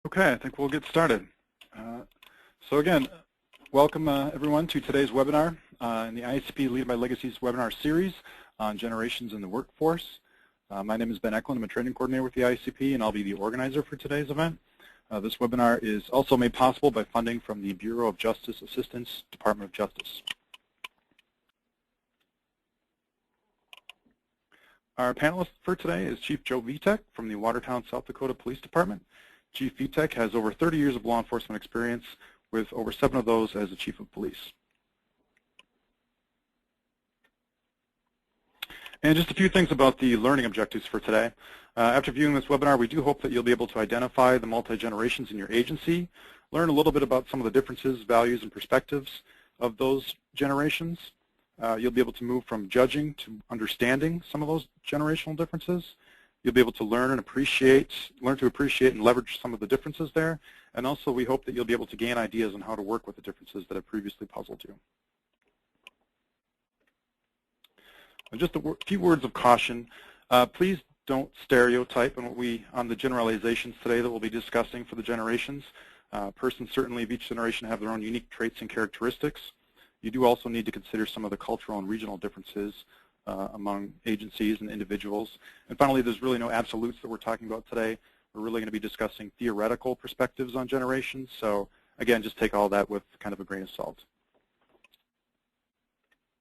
Okay, I think we'll get started. So again, welcome everyone to today's webinar in the ICP Lead by Legacies webinar series on generations in the workforce. My name is Ben Eklund. I'm a training coordinator with the ICP, and I'll be the organizer for today's event. This webinar is also made possible by funding from the Bureau of Justice Assistance, Department of Justice. Our panelist for today is Chief Joe Vitek from the Watertown, South Dakota Police Department. Chief Vitek has over 30 years of law enforcement experience, with over 7 of those as the Chief of Police. And just a few things about the learning objectives for today. After viewing this webinar, we do hope that you'll be able to identify the multi-generations in your agency, learn a little bit about some of the differences, values, and perspectives of those generations. You'll be able to move from judging to understanding some of those generational differences. You'll be able to learn to appreciate and leverage some of the differences there. And also, we hope that you'll be able to gain ideas on how to work with the differences that have previously puzzled you. And just a few words of caution. Please don't stereotype on the generalizations today that we'll be discussing for the generations. Persons certainly of each generation have their own unique traits and characteristics. You do also need to consider some of the cultural and regional differences among agencies and individuals. And finally, there's really no absolutes that we're talking about today. We're really going to be discussing theoretical perspectives on generations. So again, just take all that with kind of a grain of salt.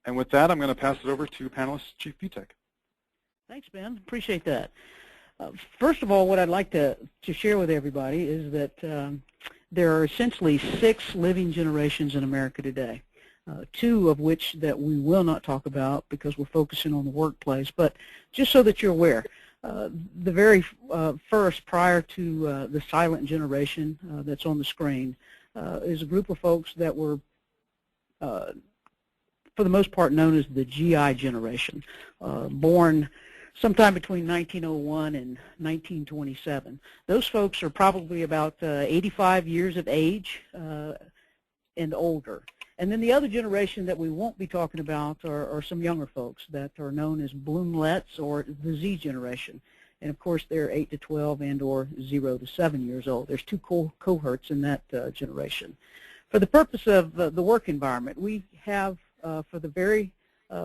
And with that, I'm going to pass it over to panelist Chief Vitek. Thanks, Ben. Appreciate that. First of all, what I'd like to share with everybody is that there are essentially 6 living generations in America today. 2 of which that we will not talk about because we're focusing on the workplace, but just so that you're aware, the very first, prior to the silent generation that's on the screen, is a group of folks that were, for the most part, known as the GI generation, born sometime between 1901 and 1927. Those folks are probably about 85 years of age and older. And then the other generation that we won't be talking about are some younger folks that are known as Bloomlets or the Z generation. And of course, they're 8 to 12 and or 0 to 7 years old. There's 2 cohorts in that generation. For the purpose of the work environment, we have, for the very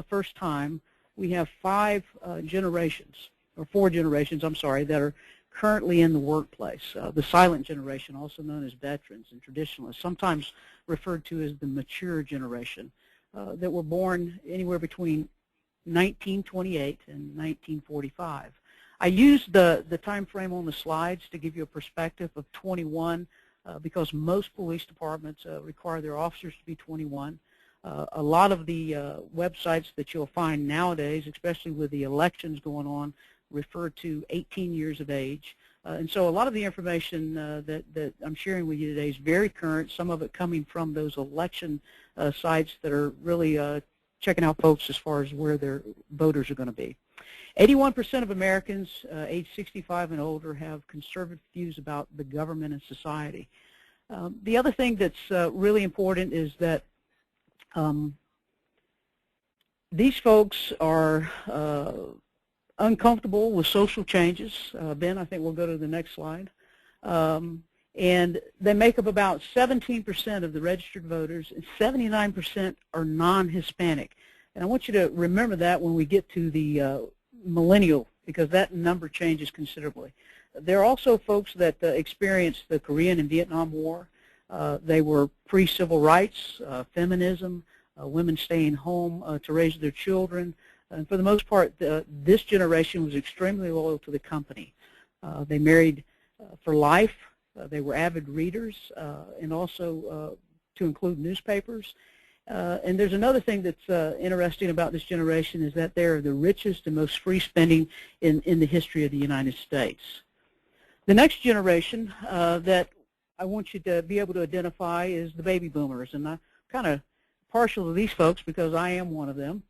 first time, we have 5 generations, or 4 generations, I'm sorry, that are currently in the workplace. The silent generation, also known as veterans and traditionalists, sometimes referred to as the mature generation, that were born anywhere between 1928 and 1945. I used the time frame on the slides to give you a perspective of 21 because most police departments require their officers to be 21. A lot of the websites that you'll find nowadays, especially with the elections going on, refer to 18 years of age. And so a lot of the information that I'm sharing with you today is very current, some of it coming from those election sites that are really checking out folks as far as where their voters are going to be. 81% of Americans age 65 and older have conservative views about the government and society. The other thing that's really important is that these folks are uncomfortable with social changes. Ben, I think we'll go to the next slide. And they make up about 17% of the registered voters, and 79% are non-Hispanic. And I want you to remember that when we get to the millennial, because that number changes considerably. There are also folks that experienced the Korean and Vietnam War. They were pre-civil rights, feminism, women staying home to raise their children. And for the most part, this generation was extremely loyal to the company. They married for life. They were avid readers, and also to include newspapers. And there's another thing that's interesting about this generation is that they're the richest and most free spending in the history of the United States. The next generation that I want you to be able to identify is the baby boomers. And I'm kind of partial to these folks because I am one of them.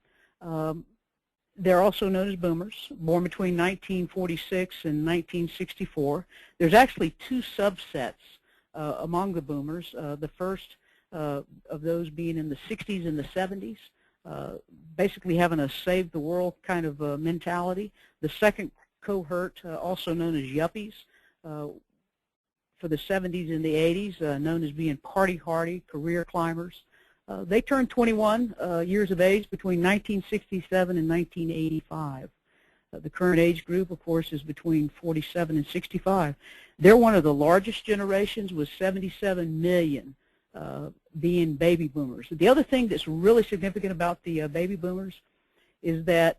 They're also known as boomers, born between 1946 and 1964. There's actually 2 subsets among the boomers. The first of those being in the 60s and the 70s, basically having a save the world kind of mentality. The second cohort, also known as yuppies, for the 70s and the 80s, known as being party-hardy, career climbers. They turned 21 years of age between 1967 and 1985. The current age group, of course, is between 47 and 65. They're one of the largest generations, with 77 million being baby boomers. The other thing that's really significant about the baby boomers is that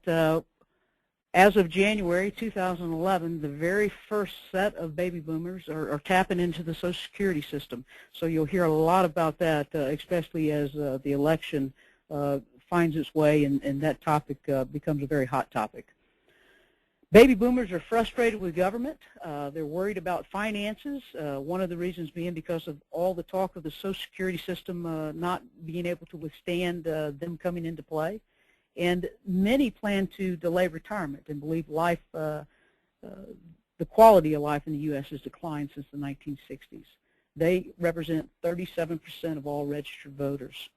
as of January 2011, the very first set of baby boomers are tapping into the Social Security system. So you'll hear a lot about that, especially as the election finds its way and that topic becomes a very hot topic. Baby boomers are frustrated with government. They're worried about finances, one of the reasons being because of all the talk of the Social Security system not being able to withstand them coming into play. And many plan to delay retirement and believe life, the quality of life in the U.S. has declined since the 1960s. They represent 37% of all registered voters.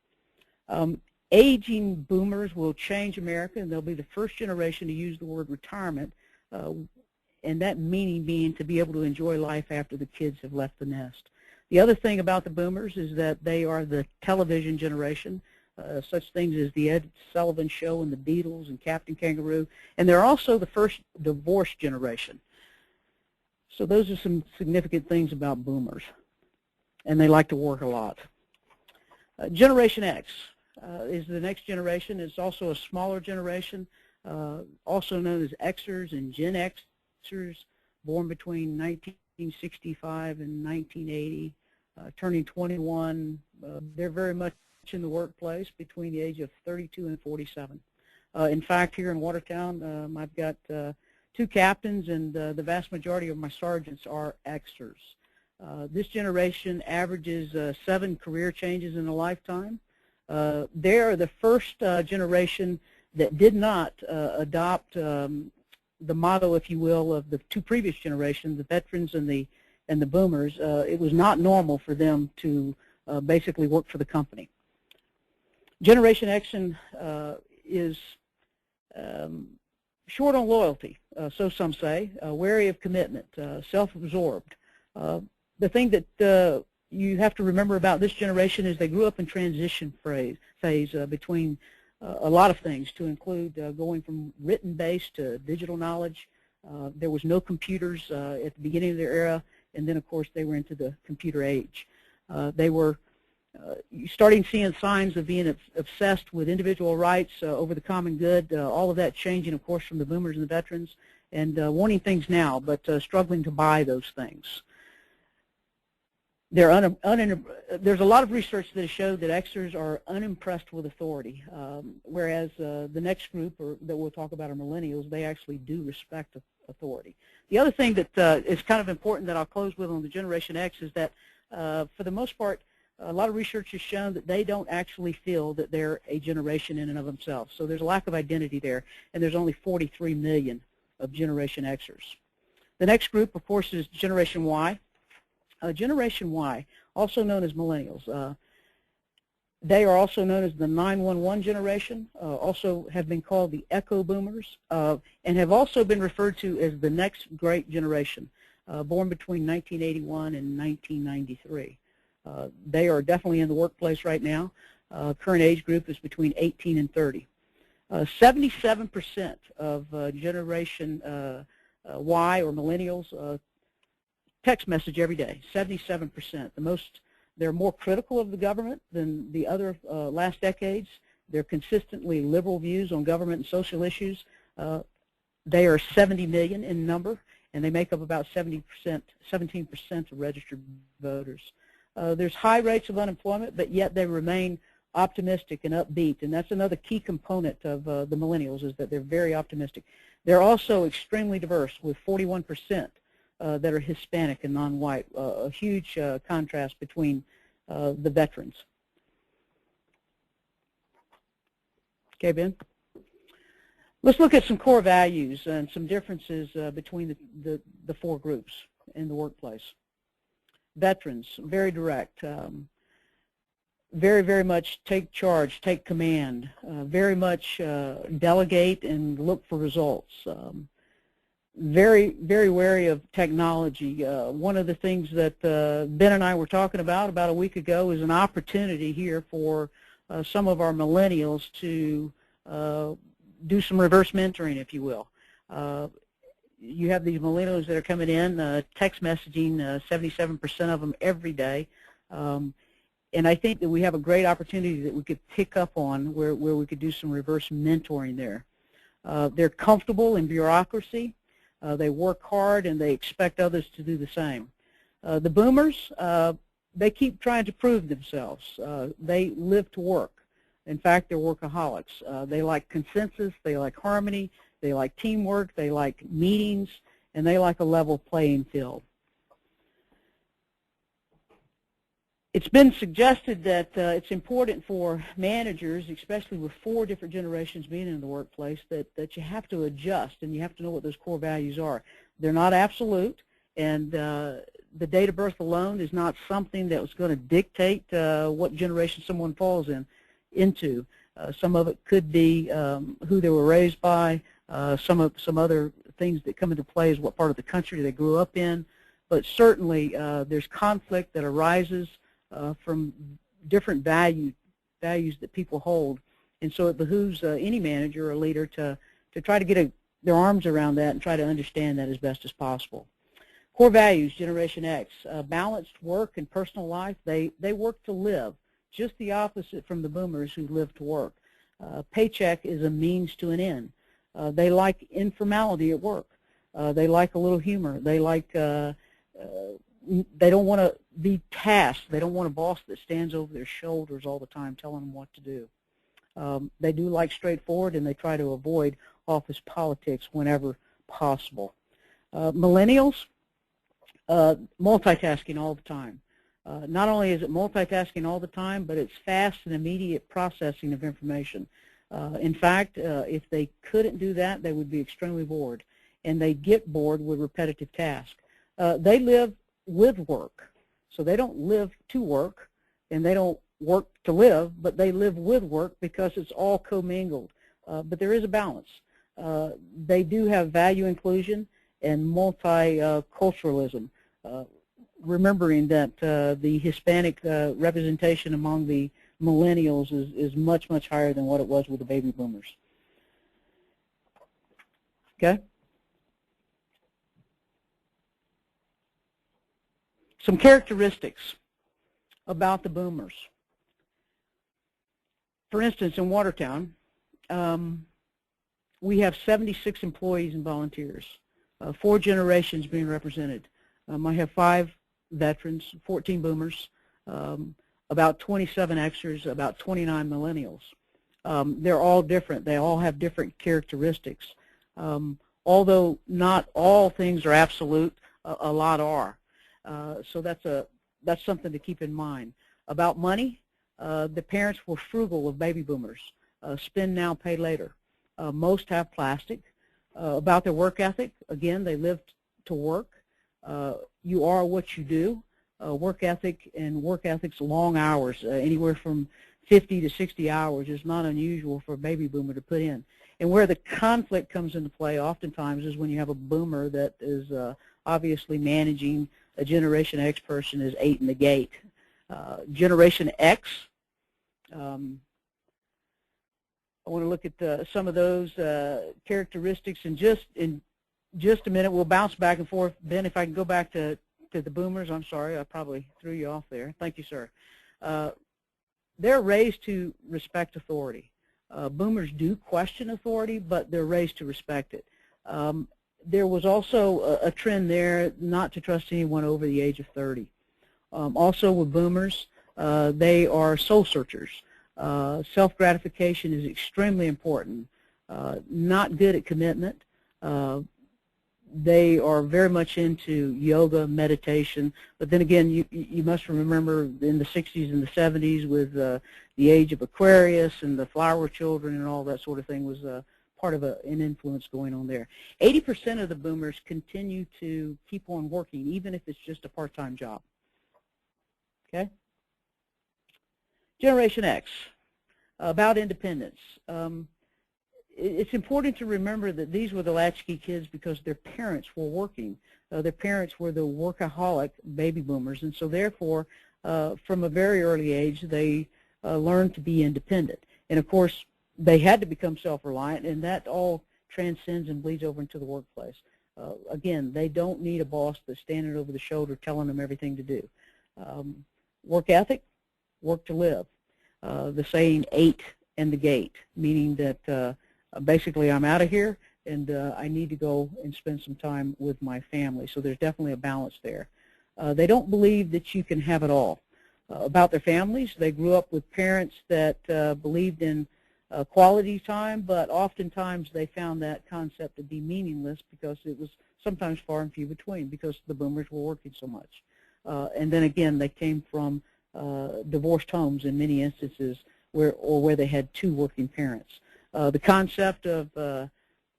Aging boomers will change America, and they'll be the first generation to use the word retirement, and that meaning being to be able to enjoy life after the kids have left the nest. The other thing about the boomers is that they are the television generation. Such things as the Ed Sullivan Show and the Beatles and Captain Kangaroo, and they're also the first divorce generation. So those are some significant things about boomers, and they like to work a lot. Generation X is the next generation. It's also a smaller generation, also known as Xers and Gen Xers, born between 1965 and 1980, turning 21. They're very much in the workplace between the age of 32 and 47. In fact, here in Watertown, I've got 2 captains, and the vast majority of my sergeants are Xers. This generation averages 7 career changes in a lifetime. They are the first generation that did not adopt the motto, if you will, of the 2 previous generations, the veterans and the boomers. It was not normal for them to basically work for the company. Generation X is short on loyalty, so some say, wary of commitment, self-absorbed. The thing that you have to remember about this generation is they grew up in transition phase between a lot of things, to include going from written-based to digital knowledge. There was no computers at the beginning of their era, and then, of course, they were into the computer age. They were starting seeing signs of being obsessed with individual rights over the common good, all of that changing, of course, from the boomers and the veterans, and wanting things now, but struggling to buy those things. There's a lot of research that has showed that Xers are unimpressed with authority, whereas the next group that we'll talk about are Millennials. They actually do respect authority. The other thing that is kind of important that I'll close with on the Generation X is that, for the most part, a lot of research has shown that they don't actually feel that they're a generation in and of themselves. So there's a lack of identity there, and there's only 43 million of Generation Xers. The next group, of course, is Generation Y. Generation Y, also known as Millennials. They are also known as the 911 generation, also have been called the Echo Boomers, and have also been referred to as the next great generation, born between 1981 and 1993. They are definitely in the workplace right now. Current age group is between 18 and 30. 77% of Generation Y or Millennials text message every day, 77%. They're more critical of the government than the other last decades. They're consistently liberal views on government and social issues. They are 70 million in number, and they make up about 17% of registered voters. There's high rates of unemployment, but yet they remain optimistic and upbeat, and that's another key component of the Millennials, is that they're very optimistic. They're also extremely diverse, with 41% that are Hispanic and non-white, a huge contrast between the veterans. Okay, Ben? Let's look at some core values and some differences between the 4 groups in the workplace. Veterans, very direct, very, very much take charge, take command, very much delegate and look for results. very, very wary of technology. One of the things that Ben and I were talking about a week ago is an opportunity here for some of our millennials to do some reverse mentoring, if you will. You have these millennials that are coming in, text messaging 77% of them every day. And I think that we have a great opportunity that we could pick up on where we could do some reverse mentoring there. They're comfortable in bureaucracy. They work hard, and they expect others to do the same. The boomers, they keep trying to prove themselves. They live to work. In fact, they're workaholics. They like consensus. They like harmony. They like teamwork. They like meetings. And they like a level playing field. It's been suggested that it's important for managers, especially with 4 different generations being in the workplace, that you have to adjust and you have to know what those core values are. They're not absolute, and the date of birth alone is not something that was going to dictate what generation someone falls into. Some of it could be who they were raised by, some other things that come into play is what part of the country they grew up in, but certainly there's conflict that arises from different values that people hold, and so it behooves any manager or leader to try to get their arms around that and try to understand that as best as possible. Core values, Generation X, balanced work and personal life. They work to live, just the opposite from the boomers who live to work. Paycheck is a means to an end. They like informality at work. They like a little humor. They like they don't want to be tasked. They don't want a boss that stands over their shoulders all the time telling them what to do. They do like straightforward, and they try to avoid office politics whenever possible. Millennials, multitasking all the time. Not only is it multitasking all the time, but it's fast and immediate processing of information. In fact, if they couldn't do that, they would be extremely bored, and they get bored with repetitive tasks. They live with work, so they don't live to work, and they don't work to live, but they live with work because it's all commingled. But there is a balance. They do have value inclusion and multiculturalism, remembering that the Hispanic representation among the millennials is much, much higher than what it was with the baby boomers. Okay? Some characteristics about the boomers. For instance, in Watertown, we have 76 employees and volunteers, 4 generations being represented. I have 5 veterans, 14 boomers, about 27 Xers, about 29 millennials. They're all different. They all have different characteristics. Although not all things are absolute, a lot are. So that's something to keep in mind. About money, the parents were frugal of baby boomers. Spend now, pay later. Most have plastic. About their work ethic, again, they lived to work. You are what you do. Work ethic and work ethic's long hours, anywhere from 50 to 60 hours is not unusual for a baby boomer to put in. And where the conflict comes into play oftentimes is when you have a boomer that is obviously managing a Generation X person is 8 in the gate. Generation X, I want to look at some of those characteristics in just a minute. We'll bounce back and forth. Ben, if I can go back to the boomers, I'm sorry, I probably threw you off there. Thank you, sir. They're raised to respect authority. Boomers do question authority, but they're raised to respect it. There was also a trend there not to trust anyone over the age of 30. Also with boomers, they are soul searchers. Self-gratification is extremely important. Not good at commitment. They are very much into yoga, meditation, but then again, you must remember in the 60s and the 70s with the age of Aquarius and the flower children and all that sort of thing was part of an influence going on there. 80% of the boomers continue to keep on working, even if it's just a part-time job. Okay? Generation X, about independence. it's important to remember that these were the latchkey kids because their parents were working. Their parents were the workaholic baby boomers, and so therefore, from a very early age, they learned to be independent. And of course, they had to become self-reliant, and that all transcends and bleeds over into the workplace. Again, they don't need a boss that's standing over the shoulder telling them everything to do. Work ethic, work to live. The saying, 8 and the gate, meaning that basically I'm out of here and I need to go and spend some time with my family. So there's definitely a balance there. They don't believe that you can have it all. About their families, they grew up with parents that believed in quality time, but oftentimes they found that concept to be meaningless because it was sometimes far and few between because the boomers were working so much. And then again, they came from divorced homes in many instances where they had 2 working parents. The concept of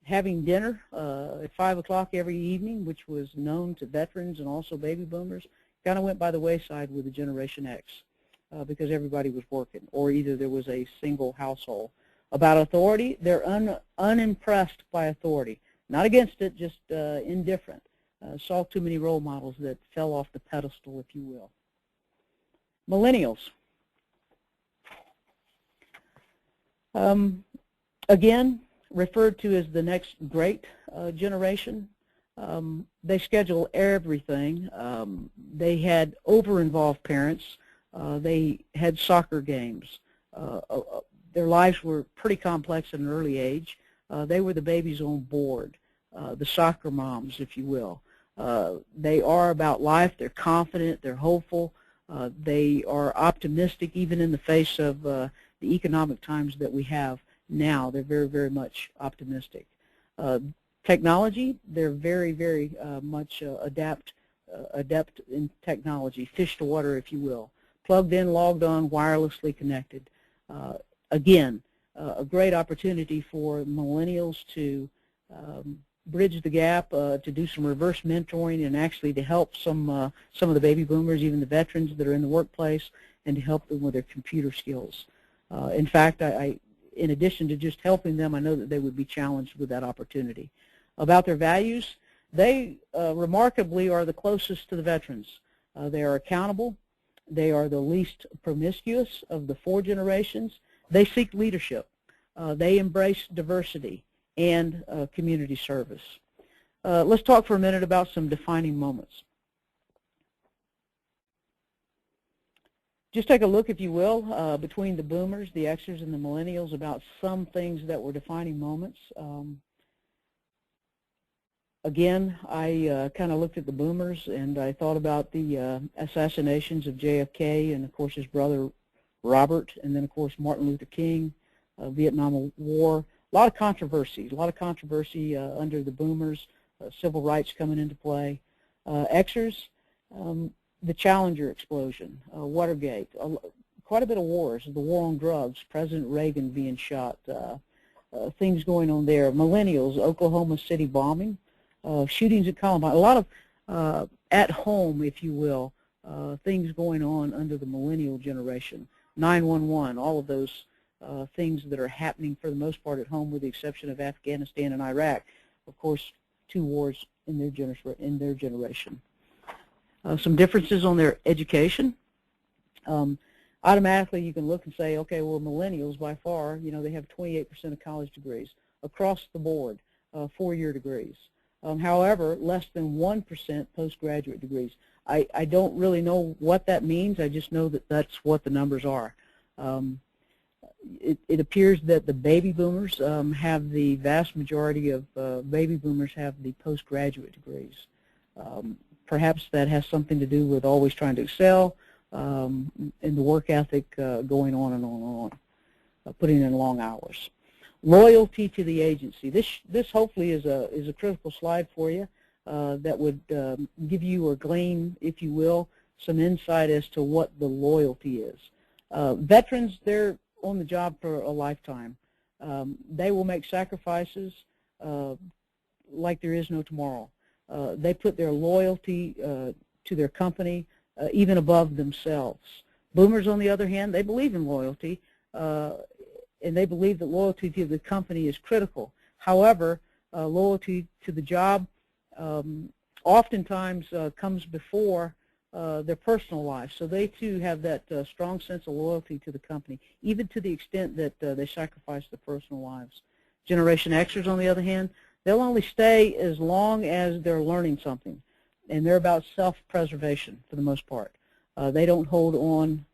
having dinner at 5 o'clock every evening, which was known to veterans and also baby boomers, kind of went by the wayside with the Generation X because everybody was working, or either there was a single household. About authority, they're unimpressed by authority. Not against it, just indifferent. Saw too many role models that fell off the pedestal, if you will. Millennials. Again, referred to as the next great generation. They schedule everything. They had over-involved parents. They had soccer games. Their lives were pretty complex at an early age. They were the babies on board, the soccer moms, if you will. They are about life. They're confident. They're hopeful. They are optimistic even in the face of the economic times that we have now. They're very, very much optimistic. Technology, they're very, very much adept in technology, fish to water, if you will. Plugged in, logged on, wirelessly connected. Again, a great opportunity for millennials to bridge the gap, to do some reverse mentoring, and actually to help some of the baby boomers, even the veterans that are in the workplace, and to help them with their computer skills. In fact, in addition to just helping them, I know that they would be challenged with that opportunity. About their values, they remarkably are the closest to the veterans. They are accountable. They are the least promiscuous of the 4 generations. They seek leadership. They embrace diversity and community service. Let's talk for a minute about some defining moments. Just take a look, if you will, between the boomers, the Xers, and the millennials about some things that were defining moments. Again, I kind of looked at the boomers and I thought about the assassinations of JFK and, of course, his brother Robert, and then, of course, Martin Luther King, Vietnam War. A lot of controversy under the boomers, civil rights coming into play. Xers, the Challenger explosion, Watergate, quite a bit of wars, the war on drugs, President Reagan being shot, things going on there. Millennials, Oklahoma City bombing, shootings at Columbine, a lot of at home, if you will, things going on under the millennial generation. 9/11, all of those things that are happening for the most part at home with the exception of Afghanistan and Iraq. Of course, 2 wars in their generation. Some differences on their education. Automatically you can look and say, okay, well, millennials by far, you know, they have 28% of college degrees across the board, 4-year degrees. However, less than 1% postgraduate degrees. I don't really know what that means. I just know that that's what the numbers are. It appears that the baby boomers have the vast majority of baby boomers have the postgraduate degrees. Perhaps that has something to do with always trying to excel and the work ethic going on and on and on, putting in long hours. Loyalty to the agency. This hopefully is a critical slide for you that would give you or glean, if you will, some insight as to what the loyalty is. Veterans, they're on the job for a lifetime. They will make sacrifices like there is no tomorrow. They put their loyalty to their company even above themselves. Boomers, on the other hand, they believe in loyalty and they believe that loyalty to the company is critical. However, loyalty to the job oftentimes comes before their personal life. So they too have that strong sense of loyalty to the company, even to the extent that they sacrifice their personal lives. Generation Xers, on the other hand, they'll only stay as long as they're learning something, and they're about self-preservation for the most part. They don't hold on.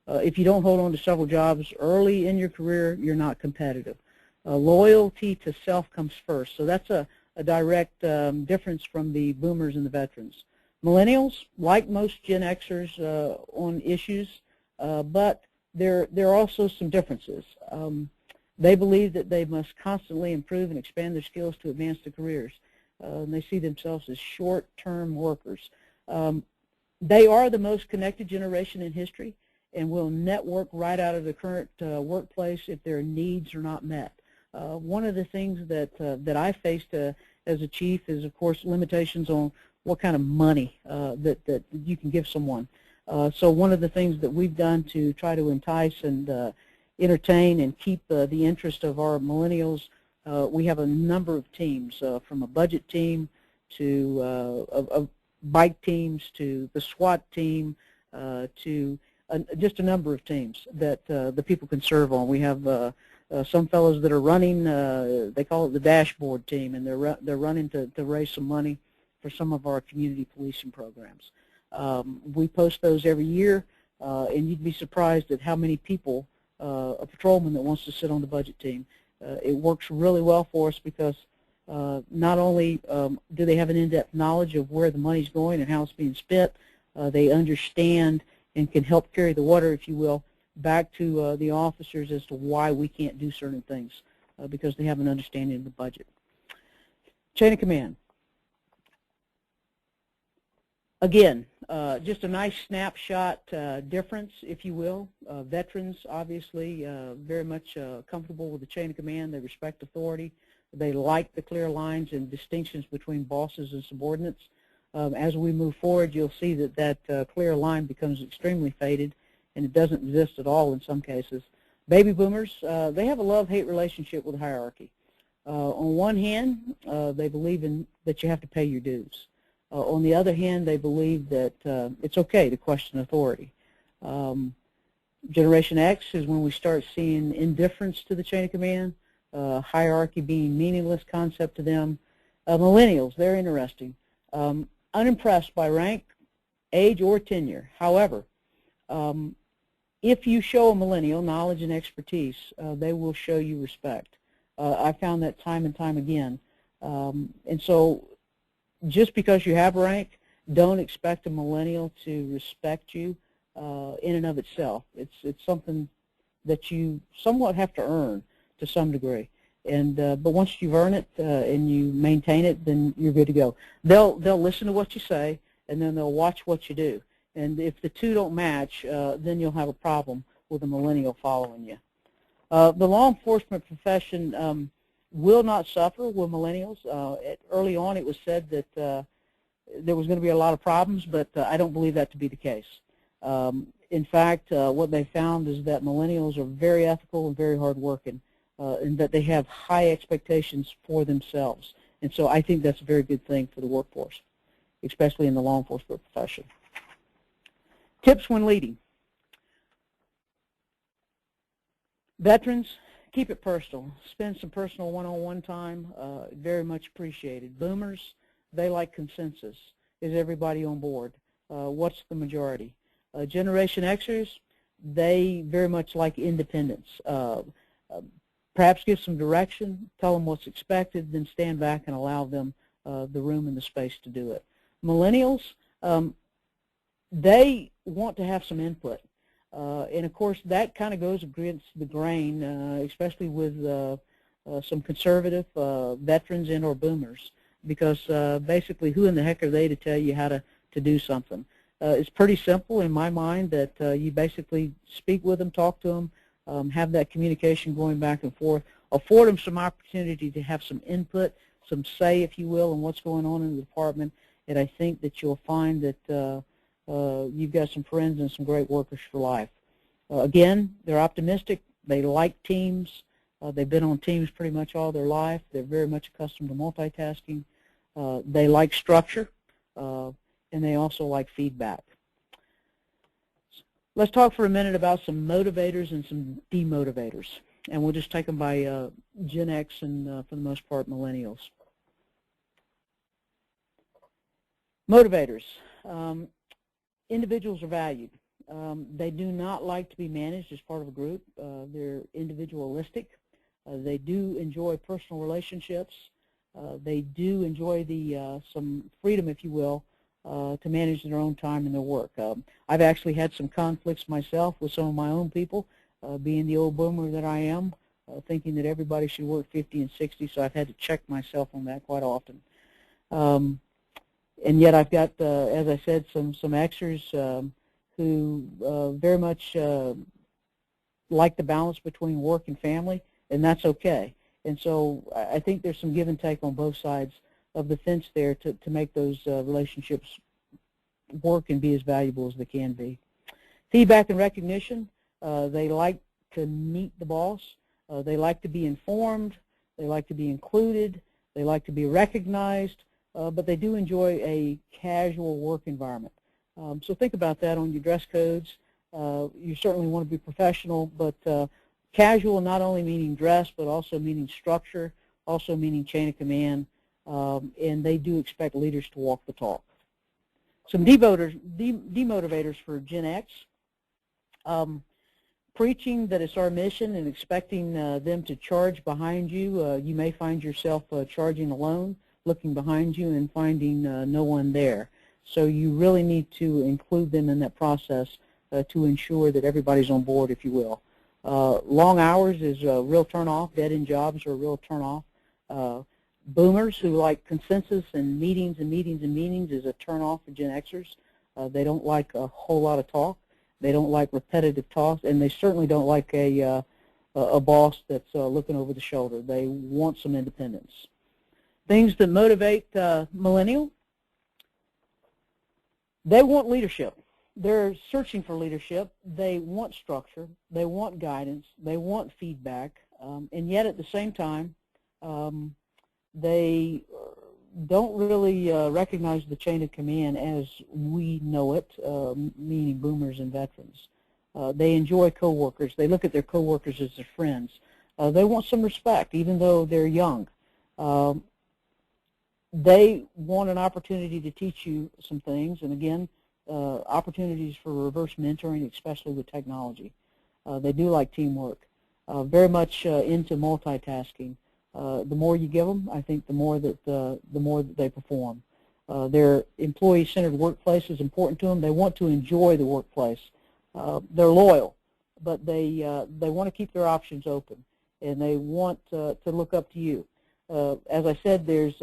If you don't hold on to several jobs early in your career, you're not competitive. Loyalty to self comes first. So that's a direct difference from the boomers and the veterans. Millennials, like most Gen Xers on issues, but there are also some differences. They believe that they must constantly improve and expand their skills to advance their careers. And they see themselves as short-term workers. They are the most connected generation in history and will network right out of the current workplace if their needs are not met. One of the things that I faced as a chief is, of course, limitations on what kind of money that you can give someone. So one of the things that we've done to try to entice and entertain and keep the interest of our millennials, we have a number of teams, from a budget team to bike teams to the SWAT team to just a number of teams that the people can serve on. We have some fellows that are running, they call it the dashboard team, and they're running to raise some money for some of our community policing programs. We post those every year, and you'd be surprised at how many people, a patrolman that wants to sit on the budget team. It works really well for us because not only do they have an in-depth knowledge of where the money's going and how it's being spent, they understand and can help carry the water, if you will, back to the officers as to why we can't do certain things because they have an understanding of the budget. Chain of command. Again, just a nice snapshot difference, if you will. Veterans, obviously, very much comfortable with the chain of command. They respect authority. They like the clear lines and distinctions between bosses and subordinates. As we move forward, you'll see that clear line becomes extremely faded, and it doesn't exist at all in some cases. Baby boomers, they have a love-hate relationship with hierarchy. On one hand, they believe that you have to pay your dues. On the other hand, they believe that it's okay to question authority. Generation X is when we start seeing indifference to the chain of command, hierarchy being a meaningless concept to them. Millennials, they're interesting. Unimpressed by rank, age, or tenure. However, if you show a millennial knowledge and expertise, they will show you respect. I found that time and time again. And so just because you have rank, don't expect a millennial to respect you in and of itself. It's something that you somewhat have to earn to some degree. And but once you've earned it and you maintain it, then you're good to go. They'll listen to what you say, and then they'll watch what you do. And if the two don't match, then you'll have a problem with a millennial following you. The law enforcement profession will not suffer with millennials. Early on, it was said that there was going to be a lot of problems, but I don't believe that to be the case. In fact, what they found is that millennials are very ethical and very hardworking, and that they have high expectations for themselves. And so I think that's a very good thing for the workforce, especially in the law enforcement profession. Tips when leading. Veterans, keep it personal. Spend some personal one-on-one time. Very much appreciated. Boomers, they like consensus. Is everybody on board? What's the majority? Generation Xers, they very much like independence. Perhaps give some direction, tell them what's expected, then stand back and allow them the room and the space to do it. Millennials, they want to have some input. And of course, that kind of goes against the grain, especially with some conservative veterans and or boomers, because basically who in the heck are they to tell you how to do something? It's pretty simple in my mind that you basically speak with them, talk to them, have that communication going back and forth, afford them some opportunity to have some input, some say, if you will, on what's going on in the department, and I think that you'll find that you've got some friends and some great workers for life. Again, they're optimistic, They like teams. They've been on teams pretty much all their life. They're very much accustomed to multitasking. They like structure, and they also like feedback. Let's talk for a minute about some motivators and some demotivators, and we'll just take them by Gen X and, for the most part, Millennials. Motivators. Individuals are valued. They do not like to be managed as part of a group. They're individualistic. They do enjoy personal relationships. They do enjoy some freedom, if you will, to manage their own time and their work. I've actually had some conflicts myself with some of my own people, being the old boomer that I am, thinking that everybody should work 50 and 60, so I've had to check myself on that quite often. And yet I've got, as I said, some Xers who very much like the balance between work and family, and that's okay. And so I think there's some give and take on both sides of the fence there to make those relationships work and be as valuable as they can be. Feedback and recognition. They like to meet the boss. They like to be informed. They like to be included. They like to be recognized. But they do enjoy a casual work environment. So think about that on your dress codes. You certainly want to be professional, but casual not only meaning dress, but also meaning structure, also meaning chain of command, and they do expect leaders to walk the talk. Some demotivators for Gen X. Preaching that it's our mission and expecting them to charge behind you. You may find yourself charging alone, looking behind you and finding no one there. So you really need to include them in that process to ensure that everybody's on board, if you will. Long hours is a real turnoff. Dead-end jobs are a real turnoff. Boomers who like consensus and meetings and meetings and meetings is a turnoff for Gen Xers. They don't like a whole lot of talk. They don't like repetitive talk, and they certainly don't like a boss that's looking over the shoulder. They want some independence. Things that motivate Millennial. They want leadership. They're searching for leadership. They want structure. They want guidance. They want feedback. And yet at the same time, they don't really recognize the chain of command as we know it, meaning boomers and veterans. They enjoy coworkers. They look at their coworkers as their friends. They want some respect, even though they're young. They want an opportunity to teach you some things, and again, opportunities for reverse mentoring, especially with technology. They do like teamwork, very much into multitasking. The more you give them, I think the more that they perform. Their employee-centered workplace is important to them. They want to enjoy the workplace. They're loyal, but they want to keep their options open, and they want to look up to you. As I said, there's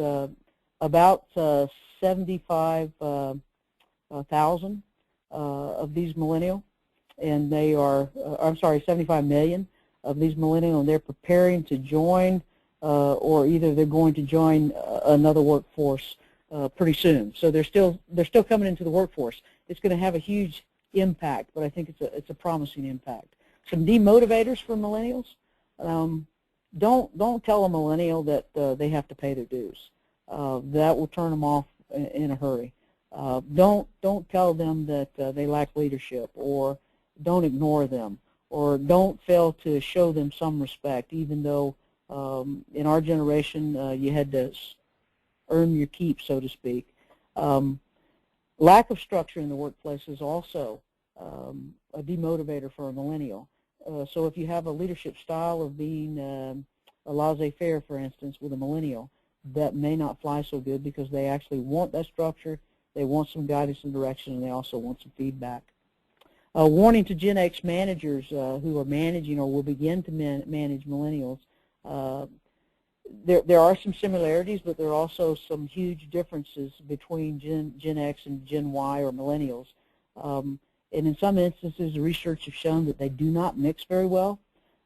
about 75,000 of these millennial, and they are, I'm sorry, 75 million of these millennial, and they're preparing to join, or either they're going to join another workforce pretty soon. So they're still coming into the workforce. It's going to have a huge impact, but I think it's a promising impact. Some demotivators for millennials. Don't tell a millennial that they have to pay their dues. That will turn them off in a hurry. Don't tell them that they lack leadership, or don't ignore them, or don't fail to show them some respect, even though in our generation you had to earn your keep, so to speak. Lack of structure in the workplace is also a demotivator for a millennial. So if you have a leadership style of being a laissez-faire, for instance, with a millennial, that may not fly so good because they actually want that structure, they want some guidance and direction, and they also want some feedback. Warning to Gen X managers who are managing or will begin to manage millennials. There are some similarities, but there are also some huge differences between Gen X and Gen Y or millennials. And in some instances, the research has shown that they do not mix very well,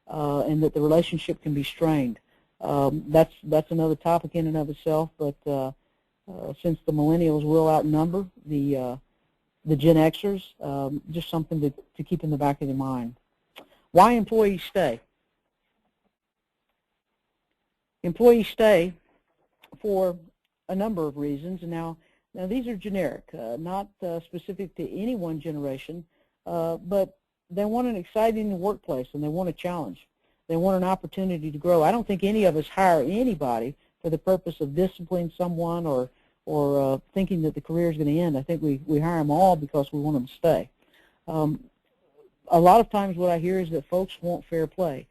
and that the relationship can be strained. That's another topic in and of itself, but since the millennials will outnumber the Gen Xers, just something to keep in the back of your mind. Why employees stay? Employees stay for a number of reasons. And now these are generic, not specific to any one generation, but they want an exciting workplace and they want a challenge. They want an opportunity to grow. I don't think any of us hire anybody for the purpose of disciplining someone or thinking that the career is going to end. I think we hire them all because we want them to stay. A lot of times what I hear is that folks want fair play.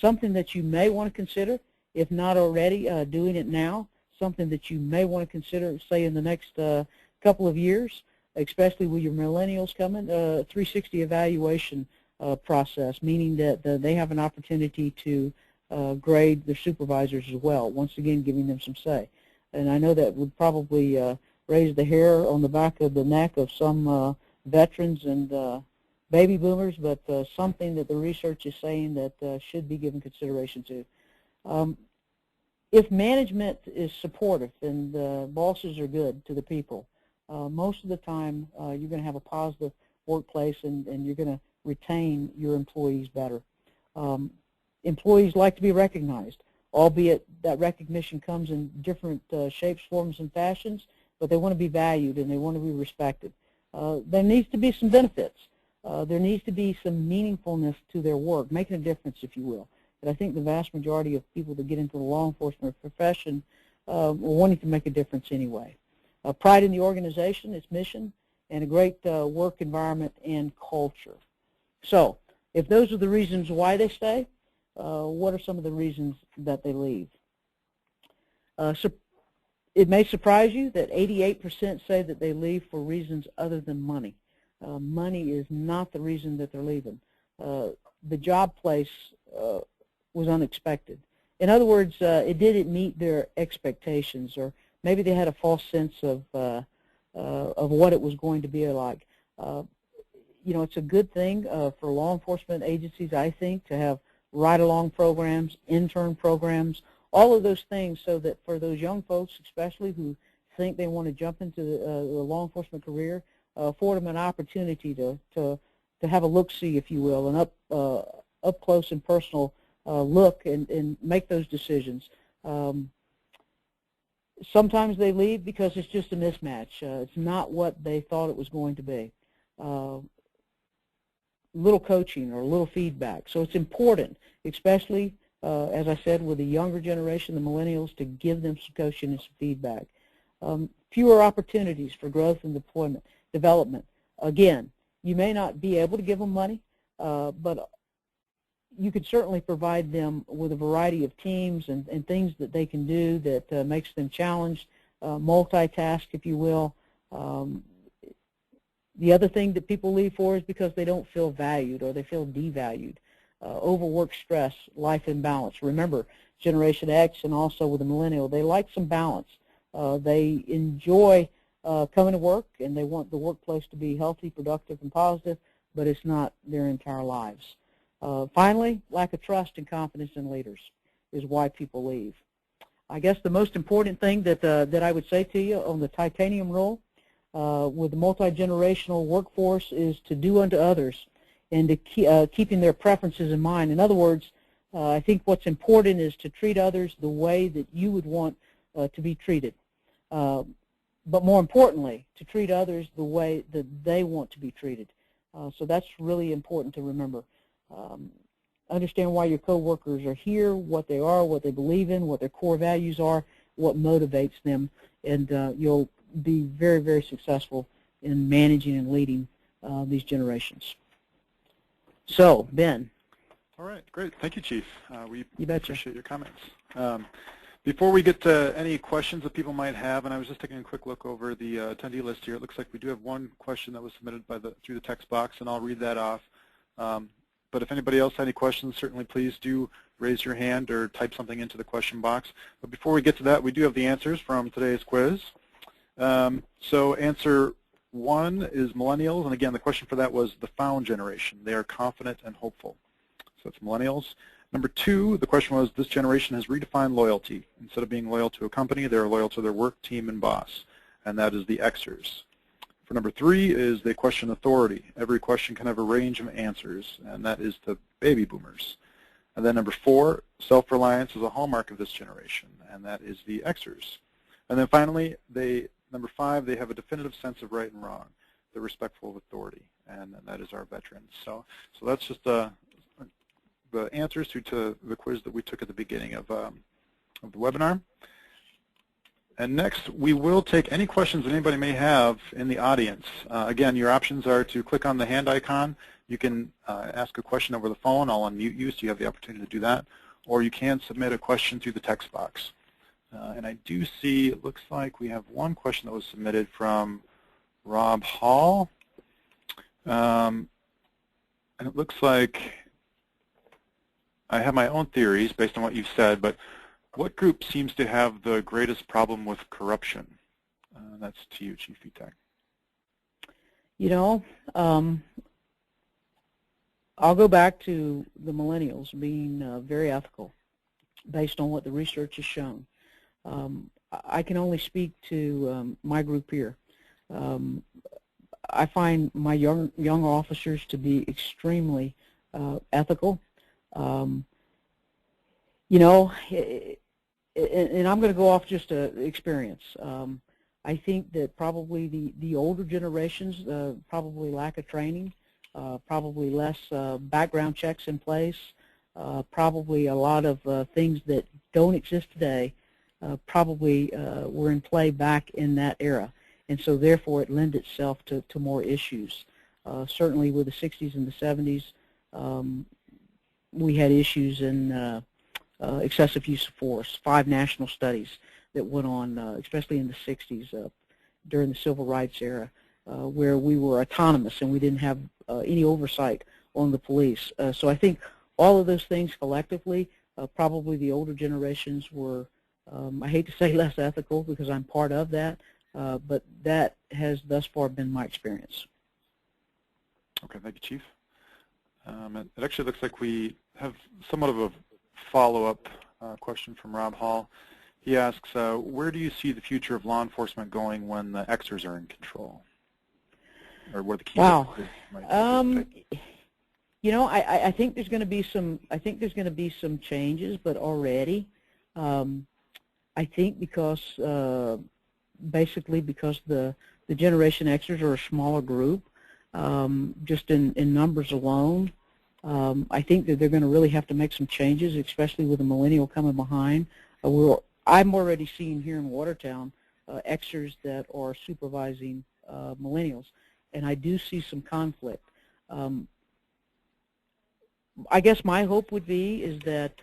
Something that you may want to consider, if not already doing it now, something that you may want to consider, say, in the next couple of years, especially with your millennials coming, 360 evaluation process, meaning that they have an opportunity to grade their supervisors as well, once again giving them some say. And I know that would probably raise the hair on the back of the neck of some veterans and baby boomers, but something that the research is saying that should be given consideration to. If management is supportive and the bosses are good to the people, most of the time you're going to have a positive workplace and you're going to retain your employees better. Employees like to be recognized, albeit that recognition comes in different shapes, forms, and fashions, but they want to be valued and they want to be respected. There needs to be some benefits. There needs to be some meaningfulness to their work, making a difference, if you will. And I think the vast majority of people that get into the law enforcement profession are wanting to make a difference anyway. Pride in the organization, its mission, and a great work environment and culture. So, if those are the reasons why they stay, what are some of the reasons that they leave? So it may surprise you that 88% say that they leave for reasons other than money. Money is not the reason that they're leaving. The job place was unexpected. In other words, it didn't meet their expectations, or maybe they had a false sense of what it was going to be like. You know, it's a good thing for law enforcement agencies, I think, to have ride-along programs, intern programs, all of those things, so that for those young folks, especially who think they want to jump into the law enforcement career, afford them an opportunity to have a look-see, if you will, an up close and personal look and make those decisions. Sometimes they leave because it's just a mismatch. It's not what they thought it was going to be. Little coaching or little feedback. So it's important, especially, as I said, with the younger generation, the millennials, to give them some coaching and some feedback. Fewer opportunities for growth and development. Again, you may not be able to give them money, but you could certainly provide them with a variety of teams and things that they can do that makes them challenged, multitask, if you will. The other thing that people leave for is because they don't feel valued or they feel devalued. Overwork, stress, life imbalance. Remember, Generation X and also with the millennial, they like some balance. They enjoy coming to work and they want the workplace to be healthy, productive, and positive, but it's not their entire lives. Finally, lack of trust and confidence in leaders is why people leave. I guess the most important thing that I would say to you on the titanium rule with the multi-generational workforce is to do unto others and to keeping their preferences in mind. In other words, I think what's important is to treat others the way that you would want to be treated. But more importantly, to treat others the way that they want to be treated. So that's really important to remember. Understand why your coworkers are here, what they are, what they believe in, what their core values are, what motivates them, and you'll be very, very successful in managing and leading these generations. So, Ben. All right, great. Thank you, Chief. We You betcha. appreciate your comments. Before we get to any questions that people might have, and I was just taking a quick look over the attendee list here, it looks like we do have one question that was submitted through the text box, and I'll read that off. But if anybody else has any questions, certainly please do raise your hand or type something into the question box. But before we get to that, we do have the answers from today's quiz. So answer 1 is millennials, and again, the question for that was the found generation. They are confident and hopeful. So it's millennials. Number 2, the question was, this generation has redefined loyalty. Instead of being loyal to a company, they're loyal to their work, team, and boss, and that is the Xers. For number 3 is they question authority. Every question can have a range of answers, and that is the baby boomers. And then number 4, self-reliance is a hallmark of this generation, and that is the Xers. And then finally, number 5, they have a definitive sense of right and wrong. They're respectful of authority, and that is our veterans. So that's just the answers to the quiz that we took at the beginning of the webinar. And next, we will take any questions that anybody may have in the audience. Again, your options are to click on the hand icon. You can ask a question over the phone. I'll unmute you so you have the opportunity to do that. Or you can submit a question through the text box. And I do see, it looks like we have one question that was submitted from Rob Hall. And it looks like I have my own theories based on what you've said, but what group seems to have the greatest problem with corruption? That's to you, Chief Vitek. You know, I'll go back to the millennials being very ethical based on what the research has shown. I can only speak to my group here. I find my young officers to be extremely ethical. You know, and I'm going to go off just experience. I think that probably the older generations probably lack of training, probably less background checks in place, probably a lot of things that don't exist today probably were in play back in that era. And so therefore it lends itself to more issues. Certainly with the 60s and the 70s, we had issues in excessive use of force, 5 national studies that went on, especially in the 60s during the civil rights era, where we were autonomous and we didn't have any oversight on the police. So I think all of those things collectively, probably the older generations were, I hate to say less ethical because I'm part of that, but that has thus far been my experience. Okay, thank you, Chief. It actually looks like we have somewhat of a follow-up question from Rob Hall. He asks, where do you see the future of law enforcement going when the Xers are in control? Or what are the key differences? You know, I think there's going to be some. I think there's going to be some changes, but already, I think because basically because the Generation Xers are a smaller group, just in numbers alone. I think that they're going to really have to make some changes, especially with the millennial coming behind. I'm already seeing here in Watertown Xers that are supervising millennials, and I do see some conflict. I guess my hope would be is that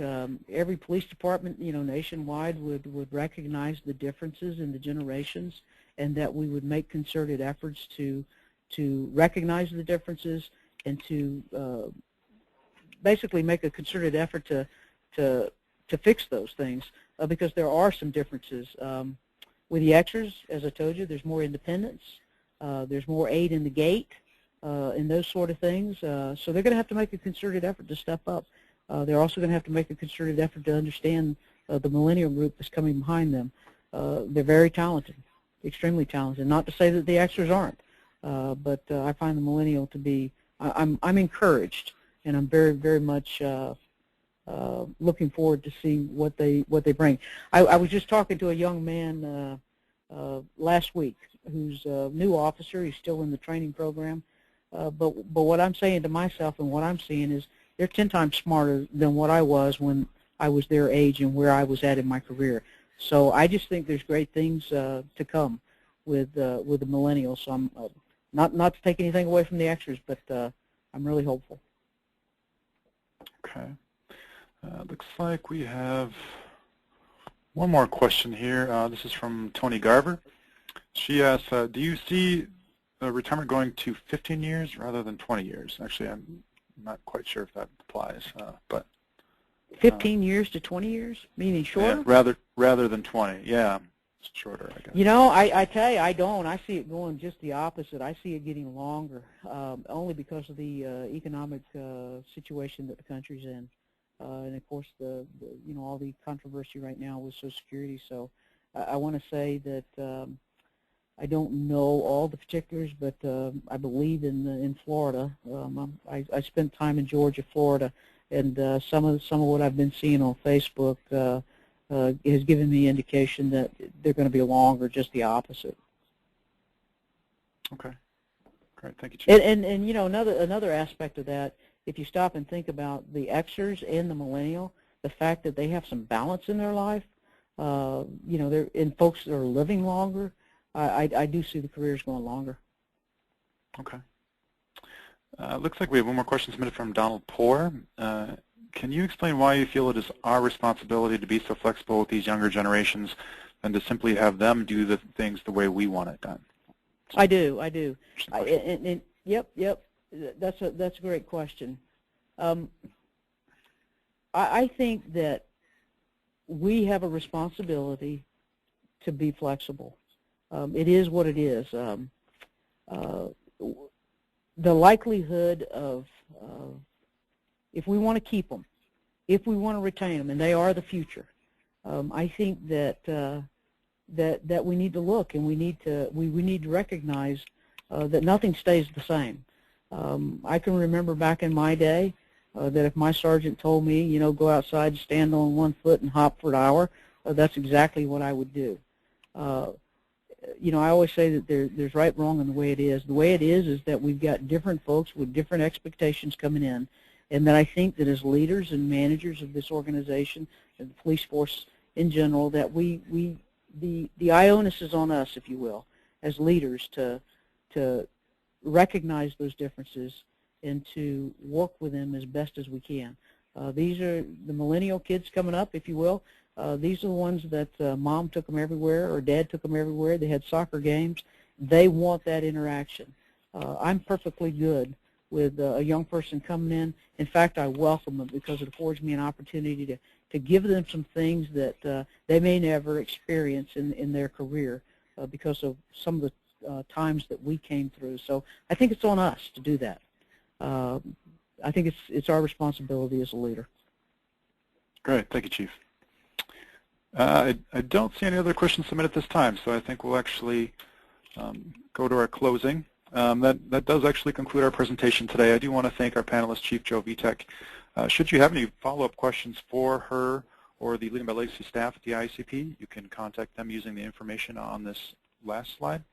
every police department, you know, nationwide would recognize the differences in the generations, and that we would make concerted efforts to recognize the differences and to basically make a concerted effort to fix those things, because there are some differences. With the Xers, as I told you, there's more independence, there's more aid in the gate, and those sort of things. So they're going to have to make a concerted effort to step up. They're also going to have to make a concerted effort to understand the millennial group that's coming behind them. They're very talented, extremely talented. Not to say that the Xers aren't, but I find the millennial to be. I'm encouraged, and I'm very, very much looking forward to see what they bring. I was just talking to a young man last week who's a new officer. He's still in the training program. But what I'm saying to myself and what I'm seeing is they're 10 times smarter than what I was when I was their age and where I was at in my career. So I just think there's great things to come with the millennials. So I'm not to take anything away from the Xers, but I'm really hopeful. Okay. Looks like we have one more question here. This is from Tony Garver. She asks, do you see retirement going to 15 years rather than 20 years? Actually, I'm not quite sure if that applies, but 15 years to 20 years, meaning shorter? Yeah, rather than 20. Yeah, it's shorter, I guess. You know, I tell you, I don't. I see it going just the opposite. I see it getting longer, only because of the economic situation that the country's in, and of course you know, all the controversy right now with Social Security. So I want to say that. I don't know all the particulars, but I believe in Florida. I spent time in Georgia, Florida, and some of what I've been seeing on Facebook has given me indication that they're going to be longer, just the opposite. Okay, great, thank you, Chief. And you know, another aspect of that, if you stop and think about the Xers and the millennial, the fact that they have some balance in their life, you know, and folks that are living longer, I do see the careers going longer. Okay. Looks like we have one more question submitted from Donald Poor. Can you explain why you feel it is our responsibility to be so flexible with these younger generations than to simply have them do the things the way we want it done? I do. Yep. That's a great question. I think that we have a responsibility to be flexible. It is what it is. The likelihood of, if we want to keep them, if we want to retain them, and they are the future, I think that that we need to look, and we need to recognize that nothing stays the same. I can remember back in my day that if my sergeant told me, you know, go outside, stand on one foot, and hop for an hour, that's exactly what I would do. You know, I always say that there's right, wrong, and the way it is. The way it is that we've got different folks with different expectations coming in, and that I think that as leaders and managers of this organization and the police force in general, that the onus is on us, if you will, as leaders to recognize those differences and to work with them as best as we can. These are the millennial kids coming up, if you will. These are the ones that mom took them everywhere or dad took them everywhere. They had soccer games. They want that interaction. I'm perfectly good with a young person coming in. In fact, I welcome them because it affords me an opportunity to give them some things that they may never experience in their career because of some of the times that we came through. So I think it's on us to do that. I think it's our responsibility as a leader. Great, thank you, Chief. I don't see any other questions submitted at this time, so I think we'll actually go to our closing. That does actually conclude our presentation today. I do want to thank our panelist, Chief Joe Vitek. Should you have any follow-up questions for her or the Leading by Legacy staff at the ICP, you can contact them using the information on this last slide.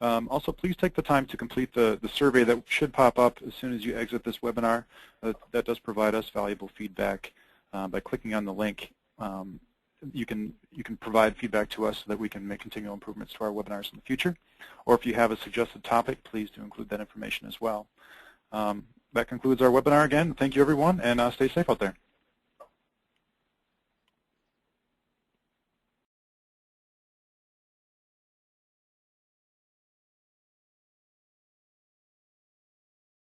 Also, please take the time to complete the survey that should pop up as soon as you exit this webinar. That does provide us valuable feedback. By clicking on the link, you can provide feedback to us so that we can make continual improvements to our webinars in the future. Or if you have a suggested topic, please do include that information as well. That concludes our webinar again. Thank you, everyone, and stay safe out there.